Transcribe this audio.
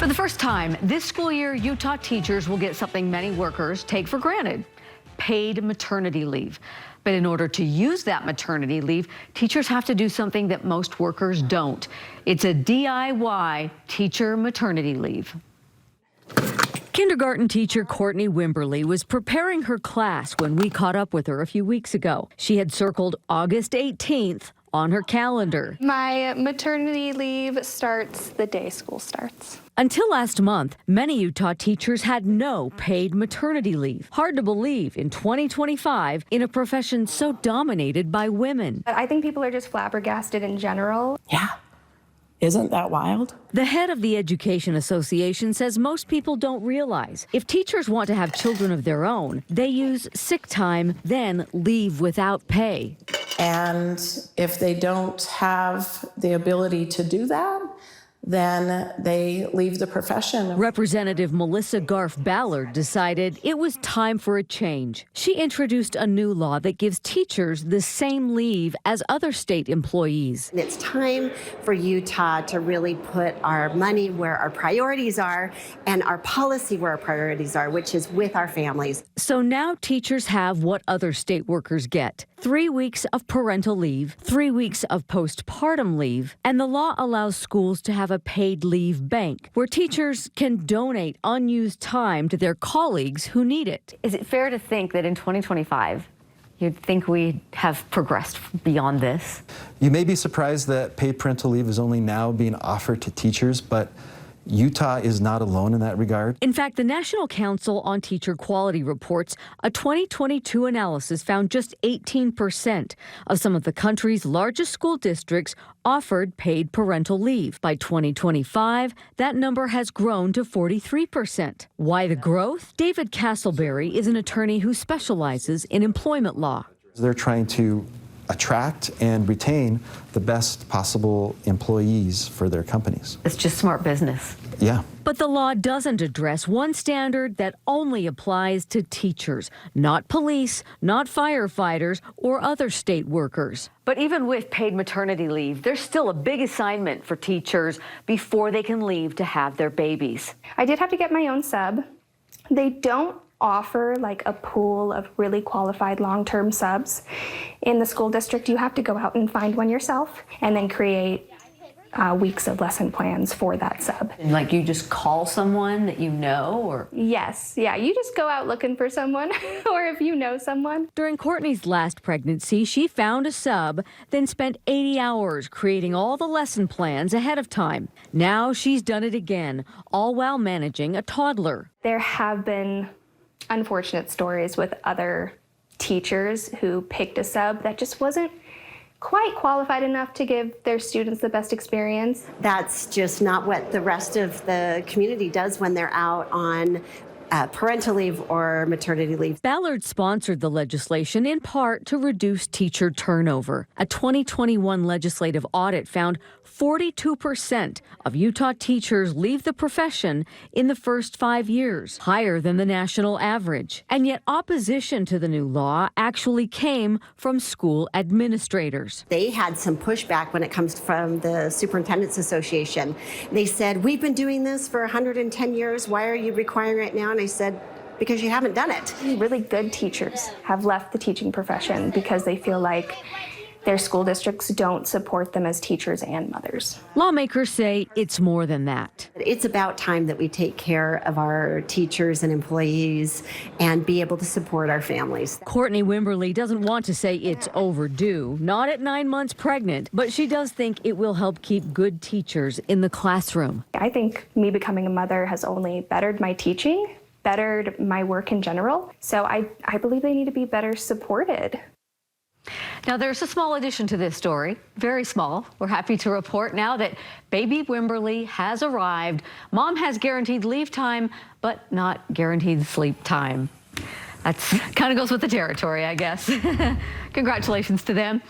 For the first time this school year, Utah teachers will get something many workers take for granted: paid maternity leave. But in order to use that maternity leave, teachers have to do something that most workers don't. It's a DIY teacher maternity leave. Kindergarten teacher Courtney Wimberly was preparing her class when we caught up with her a few weeks ago. She had circled August 18th on her calendar. My maternity leave starts the day school starts. Until last month, many Utah teachers had no paid maternity leave. Hard to believe in 2025 in a profession so dominated by women. I think people are just flabbergasted in general. Yeah. Isn't that wild? The head of the Education Association says most people don't realize if teachers want to have children of their own, they use sick time, then leave without pay. And if they don't have the ability to do that, then they leave the profession. Representative Melissa Garf-Ballard decided it was time for a change. She introduced a new law that gives teachers the same leave as other state employees. It's time for Utah to really put our money where our priorities are and our policy where our priorities are, which is with our families. So now teachers have what other state workers get: 3 weeks of parental leave, 3 weeks of postpartum leave, and the law allows schools to have a paid leave bank where teachers can donate unused time to their colleagues who need it. Is it fair to think that in 2025, you'd think we have progressed beyond this? You may be surprised that paid parental leave is only now being offered to teachers, but Utah is not alone in that regard. In fact, the National Council on Teacher Quality reports a 2022 analysis found just 18% of some of the country's largest school districts offered paid parental leave. By 2025, that number has grown to 43%. Why the growth? David Castleberry is an attorney who specializes in employment law. They're trying to attract and retain the best possible employees for their companies. It's just smart business. Yeah. But the law doesn't address one standard that only applies to teachers, not police, not firefighters, or other state workers. But even with paid maternity leave, there's still a big assignment for teachers before they can leave to have their babies. I did have to get my own sub. They don't offer like a pool of really qualified long-term subs in the school district. You have to go out and find one yourself and then create weeks of lesson plans for that sub. And like you just call someone that you know, or? Yes, yeah, you just go out looking for someone or if you know someone. During Courtney's last pregnancy, she found a sub, then spent 80 hours creating all the lesson plans ahead of time. Now she's done it again, all while managing a toddler. There have been unfortunate stories with other teachers who picked a sub that just wasn't quite qualified enough to give their students the best experience. That's just not what the rest of the community does when they're out on parental leave or maternity leave. Ballard sponsored the legislation in part to reduce teacher turnover. A 2021 legislative audit found 42% of Utah teachers leave the profession in the first 5 years, higher than the national average. And yet opposition to the new law actually came from school administrators. They had some pushback when it comes from the Superintendent's Association. They said, we've been doing this for 110 years. Why are you requiring it now? And I said, because you haven't done it. Really good teachers have left the teaching profession because they feel like their school districts don't support them as teachers and mothers. Lawmakers say it's more than that. It's about time that we take care of our teachers and employees and be able to support our families. Courtney Wimberly doesn't want to say it's overdue, not at 9 months pregnant, but she does think it will help keep good teachers in the classroom. I think me becoming a mother has only bettered my teaching, bettered my work in general. So I believe they need to be better supported. Now, there's a small addition to this story, very small. We're happy to report now that baby Wimberly has arrived. Mom has guaranteed leave time, but not guaranteed sleep time. That's kind of goes with the territory, I guess. Congratulations to them.